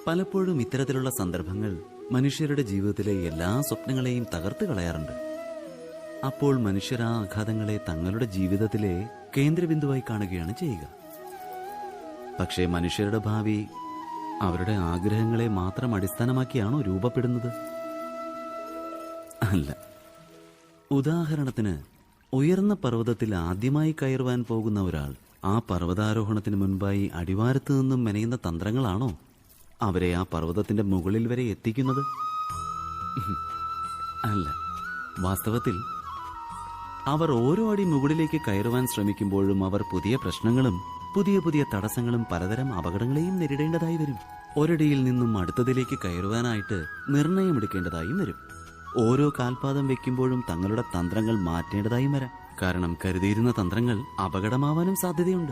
പലപ്പോഴും ഇത്തരത്തിലുള്ള സന്ദർഭങ്ങൾ മനുഷ്യരുടെ ജീവിതത്തിലെ എല്ലാ സ്വപ്നങ്ങളെയും തകർത്ത് കളയാറുണ്ട്. അപ്പോൾ മനുഷ്യർ ആ ആഘാതങ്ങളെ തങ്ങളുടെ ജീവിതത്തിലെ കേന്ദ്രബിന്ദുവായി കാണുകയാണ് ചെയ്യുക. പക്ഷേ മനുഷ്യരുടെ ഭാവി അവരുടെ ആഗ്രഹങ്ങളെ മാത്രം അടിസ്ഥാനമാക്കിയാണോ രൂപപ്പെടുന്നത്? അല്ല. ഉദാഹരണത്തിന്, ഉയർന്ന പർവ്വതത്തിൽ ആദ്യമായി കയറുവാൻ പോകുന്ന ഒരാൾ ആ പർവ്വതാരോഹണത്തിന് മുൻപായി അടിവാരത്ത് നിന്നും മെനയുന്ന തന്ത്രങ്ങളാണോ അവരെ ആ പർവ്വതത്തിന്റെ മുകളിൽ വരെ എത്തിക്കുന്നത്? അല്ല. വാസ്തവത്തിൽ അവർ ഓരോ അടി മുകളിലേക്ക് കയറുവാൻ ശ്രമിക്കുമ്പോഴും അവർ പുതിയ പ്രശ്നങ്ങളും പുതിയ പുതിയ തടസ്സങ്ങളും പലതരം അപകടങ്ങളെയും നേരിടേണ്ടതായി വരും. ഒരടിയിൽ നിന്നും അടുത്തതിലേക്ക് കയറുവാനായിട്ട് നിർണയമെടുക്കേണ്ടതായും വരും. ഓരോ കാൽപാദം വെക്കുമ്പോഴും തങ്ങളുടെ തന്ത്രങ്ങൾ മാറ്റേണ്ടതായും വരാം. കാരണം കരുതിയിരുന്ന തന്ത്രങ്ങൾ അപകടമാവാനും സാധ്യതയുണ്ട്.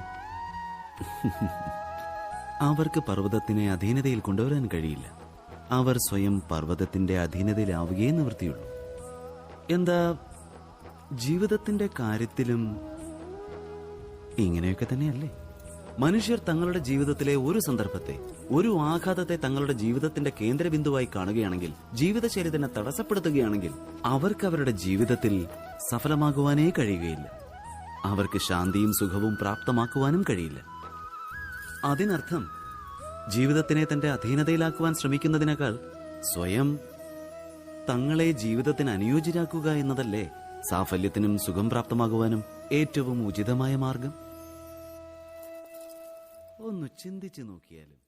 അവർക്ക് പർവ്വതത്തിനെ അധീനതയിൽ കൊണ്ടുവരാൻ കഴിയില്ല. അവർ സ്വയം പർവ്വതത്തിന്റെ അധീനതയിലാവുകയേ നിവൃത്തിയുള്ളൂ. എന്താ, ജീവിതത്തിന്റെ കാര്യത്തിലും ഇങ്ങനെയൊക്കെ തന്നെയല്ലേ? മനുഷ്യർ തങ്ങളുടെ ജീവിതത്തിലെ ഒരു സന്ദർഭത്തെ, ഒരു ആഘാതത്തെ തങ്ങളുടെ ജീവിതത്തിന്റെ കേന്ദ്രബിന്ദുവായി കാണുകയാണെങ്കിൽ, ജീവിതശൈലി തന്നെ തടസ്സപ്പെടുത്തുകയാണെങ്കിൽ അവർക്ക് അവരുടെ ജീവിതത്തിൽ സഫലമാകുവാനേ കഴിയുകയില്ല. അവർക്ക് ശാന്തിയും സുഖവും പ്രാപ്തമാക്കുവാനും കഴിയില്ല. അതിനർത്ഥം ജീവിതത്തിനെ തന്റെ അധീനതയിലാക്കുവാൻ ശ്രമിക്കുന്നതിനേക്കാൾ സ്വയം തങ്ങളെ ജീവിതത്തിന് അനുയോജ്യരാക്കുക എന്നതല്ലേ സാഫല്യത്തിനും സുഖം പ്രാപ്തമാകുവാനും ഏറ്റവും ഉചിതമായ മാർഗം? ഒന്ന് ചിന്തിച്ചു നോക്കിയാലും